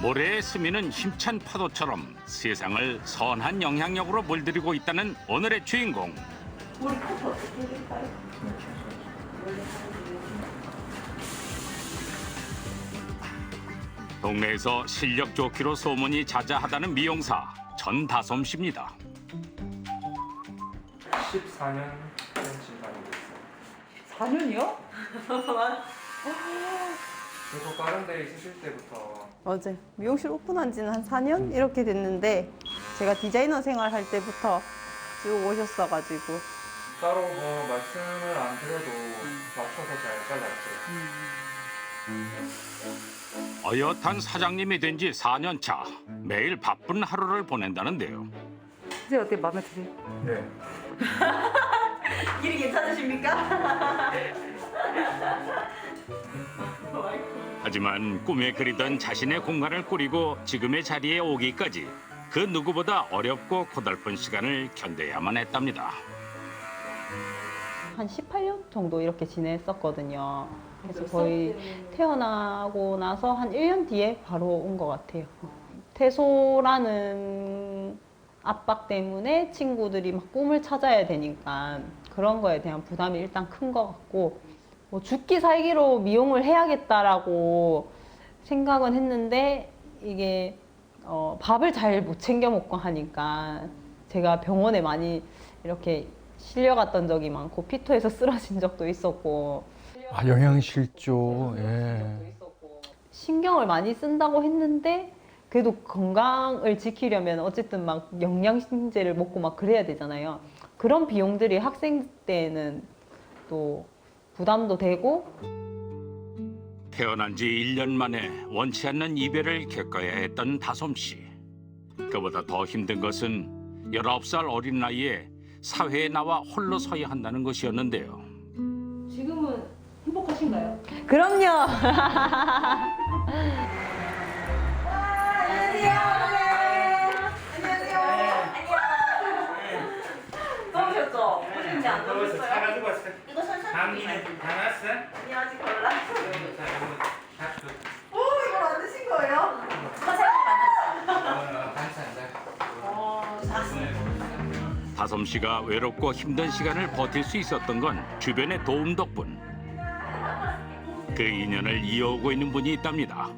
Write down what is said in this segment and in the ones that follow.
모래에 스미는 힘찬 파도처럼 세상을 선한 영향력으로 물들이고 있다는 오늘의 주인공. 동네에서 실력 좋기로 소문이 자자하다는 미용사 전다솜 씨입니다. 14년 진단하고 있어요. 4년이요? 계속 다른 데 있으실 때부터 맞아요. 미용실 오픈한 지는 한 4년 이렇게 됐는데 제가 디자이너 생활할 때부터 쭉 오셨어가지고 따로 뭐 말씀을 안 드려도 맞춰서 잘 잘랐어요. 어엿한 사장님이 된 지 4년 차. 매일 바쁜 하루를 보낸다는데요. 선생님 어떻게 마음에 드세요? 네. 일이 괜찮으십니까? 하지만 꿈에 그리던 자신의 공간을 꾸리고 지금의 자리에 오기까지 그 누구보다 어렵고 고달픈 시간을 견뎌야만 했답니다. 한 18년 정도 이렇게 지냈었거든요. 그래서 거의 태어나고 나서 한 1년 뒤에 바로 온 것 같아요. 퇴소라는 압박 때문에 친구들이 막 꿈을 찾아야 되니까 그런 거에 대한 부담이 일단 큰 것 같고, 뭐 죽기 살기로 미용을 해야겠다라고 생각은 했는데 이게 밥을 잘 못 챙겨 먹고 하니까 제가 병원에 많이 이렇게 실려갔던 적이 많고 피토해서 쓰러진 적도 있었고, 아, 영양실조. 예. 신경을 많이 쓴다고 했는데 그래도 건강을 지키려면 어쨌든 막 영양제를 먹고 막 그래야 되잖아요. 그런 비용들이 학생 때는 또 부담도 되고. 태어난 지 1년 만에 원치 않는 이별을 겪어야 했던 다솜 씨. 그보다 더 힘든 것은 19살 어린 나이에 사회에 나와 홀로 서야 한다는 것이었는데요. 지금은 행복하신가요? 그럼요. 더우셨죠? 오셨는지 안 더우셨어요? 가지고 왔어요. 이거 선생님. 감기는 다 났어? 아니 아직 몰랐어요. 닭도 오 이거 만드신 거예요? 선생님 만들었어요. 반찬 다솜 씨가 외롭고 힘든 시간을 버틸 수 있었던 건 주변의 도움 덕분. 그 인연을 이어오고 있는 분이 있답니다.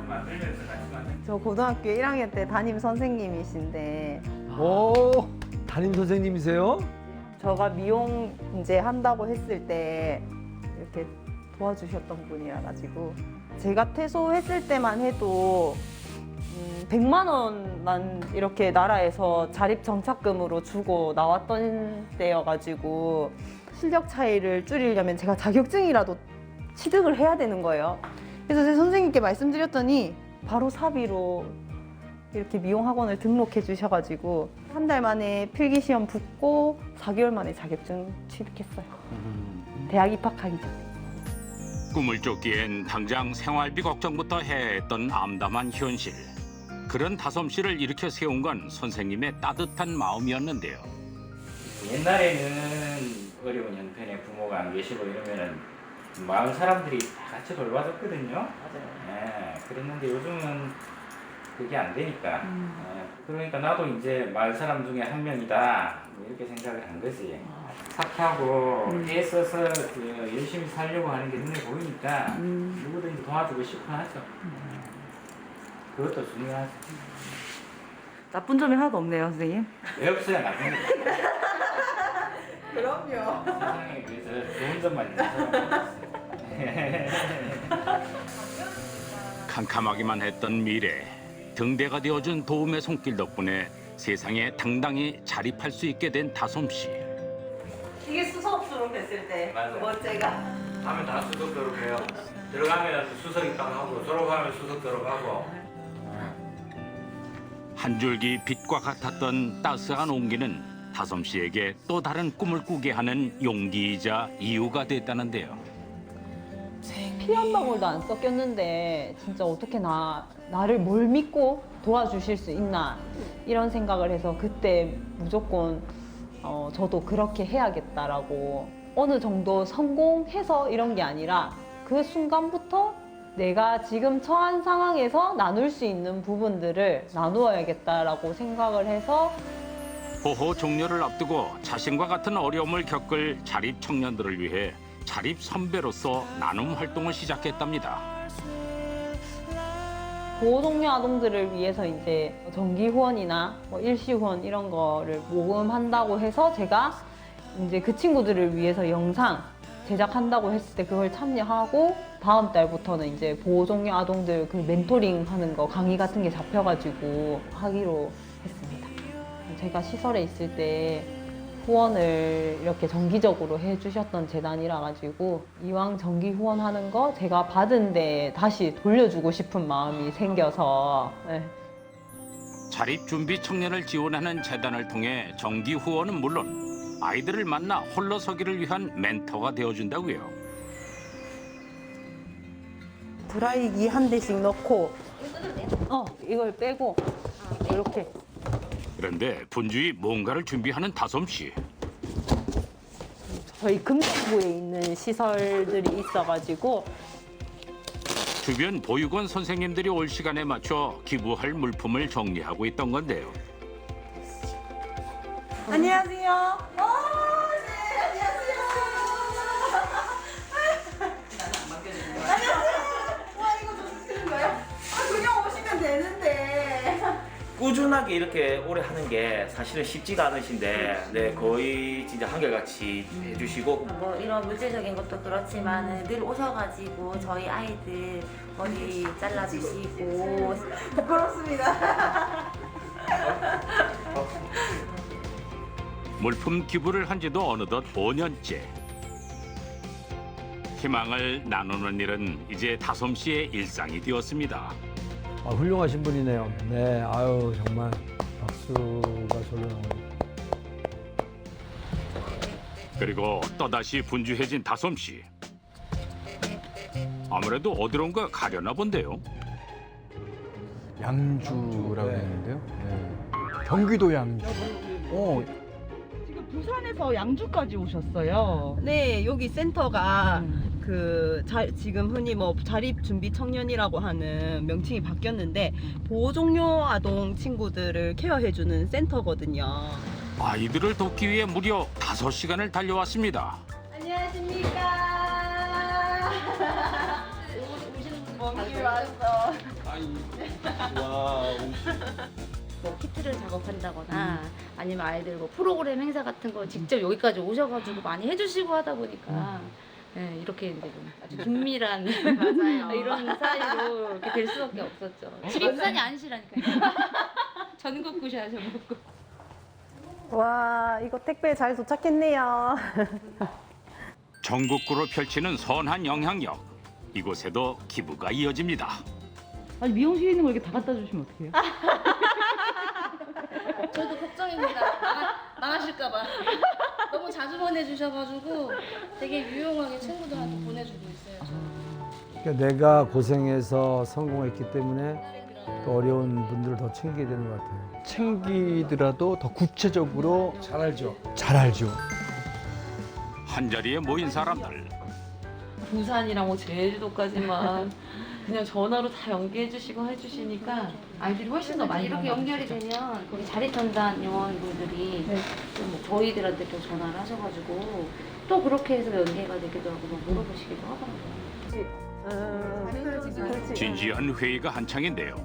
만들면서 같이 만든. 저 고등학교 1학년 때 담임 선생님이신데 오, 담임 선생님이세요? 저가 미용 이제 한다고 했을 때 이렇게 도와주셨던 분이라 가지고 제가 퇴소했을 때만 해도 100만 원만 이렇게 나라에서 자립 정착금으로 주고 나왔던 때여가지고 실력 차이를 줄이려면 제가 자격증이라도 취득을 해야 되는 거예요. 그래서 제 선생님께 말씀드렸더니 바로 사비로 이렇게 미용학원을 등록해 주셔가지고 한 달 만에 필기시험 붙고 4개월 만에 자격증 취득했어요. 대학 입학하기 전에. 꿈을 쫓기엔 당장 생활비 걱정부터 해야 했던 암담한 현실. 그런 다솜 씨를 일으켜 세운 건 선생님의 따뜻한 마음이었는데요. 옛날에는 어려운 형편에 부모가 안 계시고 이러면은 마을 사람들이 다 같이 돌봐줬거든요. 맞아요. 예, 그랬는데 요즘은 그게 안 되니까. 예, 그러니까 나도 이제 마을 사람 중에 한 명이다. 뭐 이렇게 생각을 한 거지. 착하고 애써서 그 열심히 살려고 하는 게 눈에 보이니까 누구든지 도와주고 싶어 하죠. 그것도 중요하죠. 나쁜 점이 하나도 없네요, 선생님. 왜 없어야 나쁜 거. 그럼요. 세상에 그래서 좋은 점만 있는 사람은 없어요. 캄캄하기만 했던 미래. 등대가 되어준 도움의 손길 덕분에 세상에 당당히 자립할 수 있게 된 다솜 씨. 이게 수석수록 됐을 때 맞아요. 두 번째가 하면 다 수석 졸업해요. 들어가면 수석 입학하고 졸업하면 수석 졸업하고. 한 줄기 빛과 같았던 따스한 온기는 다솜 씨에게 또 다른 꿈을 꾸게 하는 용기이자 이유가 됐다는데요. 피 한 방울도 안 섞였는데 진짜 어떻게 나를 뭘 믿고 도와주실 수 있나 이런 생각을 해서 그때 무조건 저도 그렇게 해야겠다라고 어느 정도 성공해서 이런 게 아니라 그 순간부터 내가 지금 처한 상황에서 나눌 수 있는 부분들을 나누어야겠다라고 생각을 해서 보호 종료를 앞두고 자신과 같은 어려움을 겪을 자립 청년들을 위해 자립 선배로서 나눔 활동을 시작했답니다. 보호종료 아동들을 위해서 이제 정기 후원이나 뭐 일시 후원 이런 거를 모금한다고 해서 제가 이제 그 친구들을 위해서 영상 제작한다고 했을 때 그걸 참여하고 다음 달부터는 이제 보호종료 아동들 그 멘토링 하는 거 강의 같은 게 잡혀가지고 하기로 했습니다. 제가 시설에 있을 때 후원을 이렇게 정기적으로 해주셨던 재단이라 가지고 이왕 정기 후원하는 거 제가 받은 데 다시 돌려주고 싶은 마음이 생겨서 네. 자립 준비 청년을 지원하는 재단을 통해 정기 후원은 물론 아이들을 만나 홀로서기를 위한 멘토가 되어준다고요. 드라이기 한 대씩 넣고 이걸 빼고 이렇게 그런데 분주히 뭔가를 준비하는 다솜씨. 저희 금속부에 있는 시설들이 있어가지고 주변 보육원 선생님들이 올 시간에 맞춰 기부할 물품을 정리하고 있던 건데요. 안녕하세요. 네, 안녕하세요. 와, 이거 좀 쓰는 거예요? 그냥 오시면 되는데. 꾸준하게 이렇게 오래 하는 게 사실은 쉽지가 않으신데 네, 거의 진짜 한결같이 해주시고 뭐 이런 물질적인 것도 그렇지만 늘 오셔가지고 저희 아이들 머리 잘라주시고 부끄럽습니다. 물품 기부를 한 지도 어느덧 5년째. 희망을 나누는 일은 이제 다솜씨의 일상이 되었습니다. 아, 훌륭하신 분이네요. 네, 아유 정말 박수가 절로 나오네요. 그리고 또다시 분주해진 다솜씨. 아무래도 어디론가 가려나 본데요. 양주라고 했는데요. 네. 경기도 양주. 지금 부산에서 양주까지 오셨어요. 네, 여기 센터가 지금 흔히 뭐 자립 준비 청년이라고 하는 명칭이 바뀌었는데 보호 종료 아동 친구들을 케어해주는 센터거든요. 아이들을 돕기 위해 무려 5시간을 달려왔습니다. 안녕하십니까. 먼길 왔어. 뭐 키트를 작업한다거나 아니면 아이들 뭐 프로그램 행사 같은 거 직접 여기까지 오셔가지고 많이 해주시고 하다 보니까 네, 이렇게 이제 좀 아주 긴밀한 이런 사이로 이렇게 될 수밖에 없었죠. 집이 부산이 아니시라니까요. 전국구셔야 전국구. 와, 이거 택배 잘 도착했네요. 전국구로 펼치는 선한 영향력. 이곳에도 기부가 이어집니다. 아니 미용실에 있는 거 이렇게 다 갖다 주시면 어떡해요? 저도 걱정입니다. 나가실까봐. 너무 자주 보내주셔가지고 되게 유용하게 친구들한테 보내주고 있어요. 그러니까 내가 고생해서 성공했기 때문에 또 어려운 분들을 더 챙기게 되는 것 같아요. 챙기더라도 더 구체적으로 잘 알죠. 잘 알죠. 한자리에 모인 사람들. 부산이랑 뭐 제주도까지만 그냥 전화로 다 연계해 주시고 해주시니까 아이들이 훨씬 더 많이 이렇게 연결이 되면 거기 자립전단 요원분들이 또 뭐 저희들한테 또 전화를 하셔가지고 또 그렇게 해서 연계가 되기도 하고 막 물어보시기도 하더라고요. 진지한 회의가 한창인데요.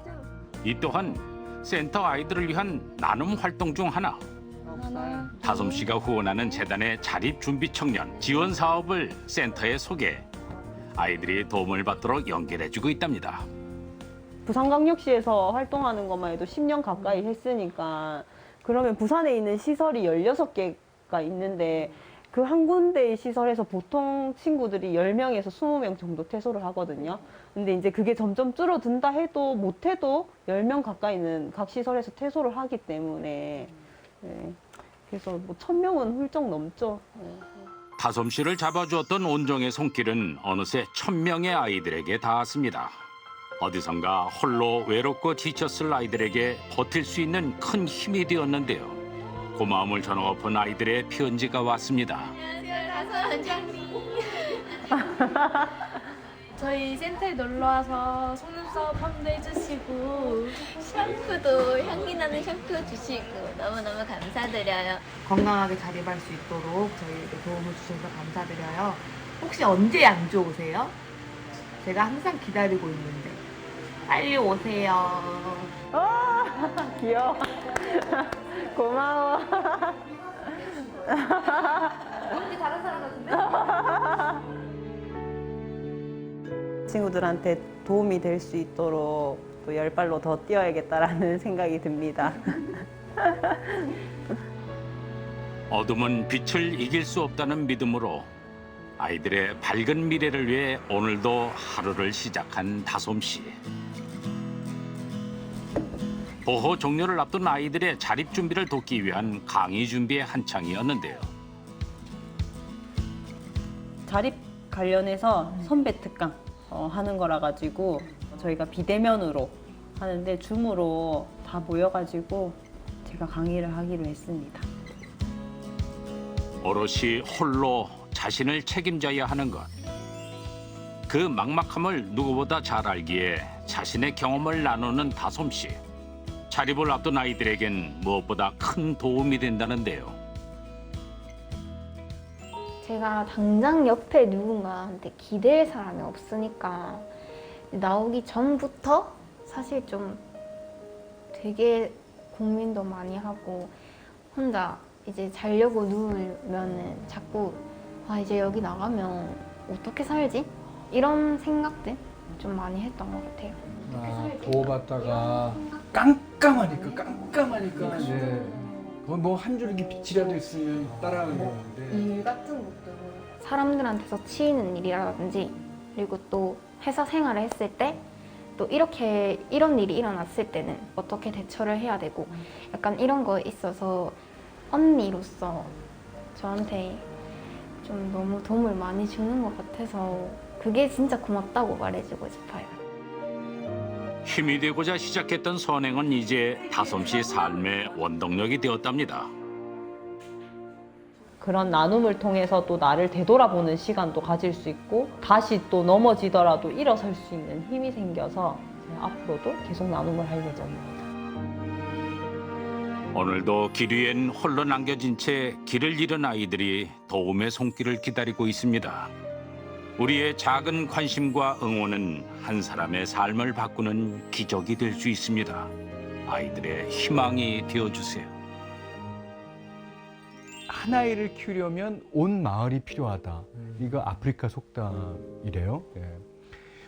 이 또한 센터 아이들을 위한 나눔 활동 중 하나. 다솜씨가 후원하는 재단의 자립준비 청년 지원 사업을 센터에 소개. 아이들이 도움을 받도록 연결해주고 있답니다. 부산광역시에서 활동하는 것만 해도 10년 가까이 했으니까 그러면 부산에 있는 시설이 16개가 있는데 그 한 군데의 시설에서 보통 친구들이 10명에서 20명 정도 퇴소를 하거든요. 근데 이제 그게 점점 줄어든다 해도 못해도 10명 가까이는 각 시설에서 퇴소를 하기 때문에 네. 그래서 뭐 1000명은 훌쩍 넘죠. 네. 다솜씨를 잡아주었던 온정의 손길은 어느새 1000명의 아이들에게 닿았습니다. 어디선가 홀로 외롭고 지쳤을 아이들에게 버틸 수 있는 큰 힘이 되었는데요. 고마움을 전하고픈 아이들의 편지가 왔습니다. 안녕하세요. 원장님. 저희 센터에 놀러 와서 속눈썹 펌도 해주시고 샴푸도 향기 나는 샴푸 주시고 너무너무 감사드려요. 건강하게 자립할 수 있도록 저희에게 도움을 주셔서 감사드려요. 혹시 언제 양주 오세요? 제가 항상 기다리고 있는데 빨리 오세요. 귀여워. 고마워. 언니 다른 사람 같은데? 친구들한테 도움이 될 수 있도록 또 열 발로 더 뛰어야겠다라는 생각이 듭니다. 어둠은 빛을 이길 수 없다는 믿음으로 아이들의 밝은 미래를 위해 오늘도 하루를 시작한 다솜씨. 보호 종료를 앞둔 아이들의 자립 준비를 돕기 위한 강의 준비의 한창이었는데요. 자립 관련해서 선배 특강 하는 거라 가지고 저희가 비대면으로 하는데 줌으로 다 모여가지고 제가 강의를 하기로 했습니다. 오롯이 홀로 자신을 책임져야 하는 것. 그 막막함을 누구보다 잘 알기에 자신의 경험을 나누는 다솜씨. 자립을 앞둔 아이들에겐 무엇보다 큰 도움이 된다는데요. 제가 당장 옆에 누군가한테 기댈 사람이 없으니까 나오기 전부터 사실 좀 되게 고민도 많이 하고 혼자 이제 자려고 누우면은 자꾸 아 이제 여기 나가면 어떻게 살지? 이런 생각들 좀 많이 했던 것 같아요. 보호받다가 깜깜하니까 네. 뭐 한 줄기 빛이라도 있으면 따라가는 건데 일 같은 것도 사람들한테서 치이는 일이라든지 그리고 또 회사 생활을 했을 때 또 이런 일이 일어났을 때는 어떻게 대처를 해야 되고 약간 이런 거에 있어서 언니로서 저한테 좀 너무 도움을 많이 주는 것 같아서 그게 진짜 고맙다고 말해주고 싶어요. 힘이 되고자 시작했던 선행은 이제 다솜씨 삶의 원동력이 되었답니다. 그런 나눔을 통해서 또 나를 되돌아보는 시간도 가질 수 있고 다시 또 넘어지더라도 일어설 수 있는 힘이 생겨서 앞으로도 계속 나눔을 할 예정입니다. 오늘도 길 위엔 홀로 남겨진 채 길을 잃은 아이들이 도움의 손길을 기다리고 있습니다. 우리의 작은 관심과 응원은 한 사람의 삶을 바꾸는 기적이 될 수 있습니다. 아이들의 희망이 되어주세요. 한 아이를 키우려면 온 마을이 필요하다. 이거 아프리카 속담이래요. 예.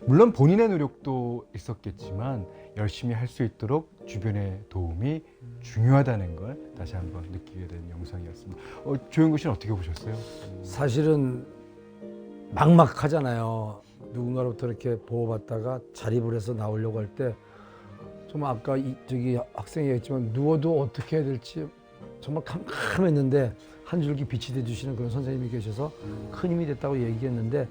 물론 본인의 노력도 있었겠지만 열심히 할 수 있도록 주변의 도움이 중요하다는 걸 다시 한번 느끼게 된 영상이었습니다. 조영구 씨는 어떻게 보셨어요? 사실은 막막하잖아요. 누군가로부터 이렇게 보호받다가 자립을 해서 나오려고 할 때 정말 아까 저기 학생이 얘기했지만 누워도 어떻게 해야 될지 정말 캄캄했는데 한 줄기 빛이 돼주시는 그런 선생님이 계셔서 큰 힘이 됐다고 얘기했는데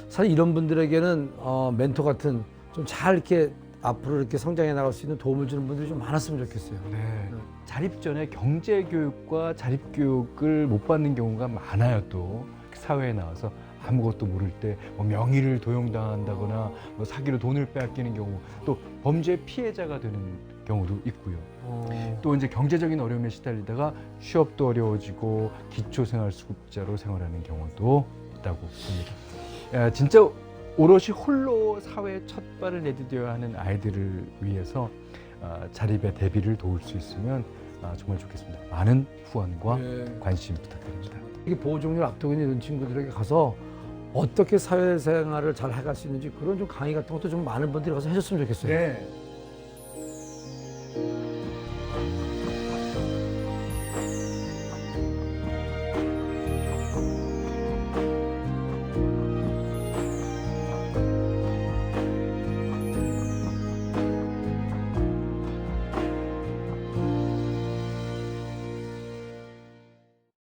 사실 이런 분들에게는 멘토 같은 좀 잘 이렇게 앞으로 이렇게 성장해 나갈 수 있는 도움을 주는 분들이 좀 많았으면 좋겠어요. 네. 자립 전에 경제 교육과 자립 교육을 못 받는 경우가 많아요. 또 사회에 나와서 아무것도 모를 때 뭐 명의를 도용당한다거나 뭐 사기로 돈을 빼앗기는 경우, 또 범죄 피해자가 되는 경우도 있고요. 또 이제 경제적인 어려움에 시달리다가 취업도 어려워지고 기초생활수급자로 생활하는 경우도 있다고 봅니다. 진짜 오롯이 홀로 사회에 첫 발을 내디뎌야 하는 아이들을 위해서 자립의 대비를 도울 수 있으면 정말 좋겠습니다. 많은 후원과 관심 부탁드립니다. 이게 보호 종료를 앞두고 있는 이런 친구들에게 가서 어떻게 사회생활을 잘 해갈 수 있는지 그런 좀 강의 같은 것도 좀 많은 분들이 가서 해줬으면 좋겠어요. 네.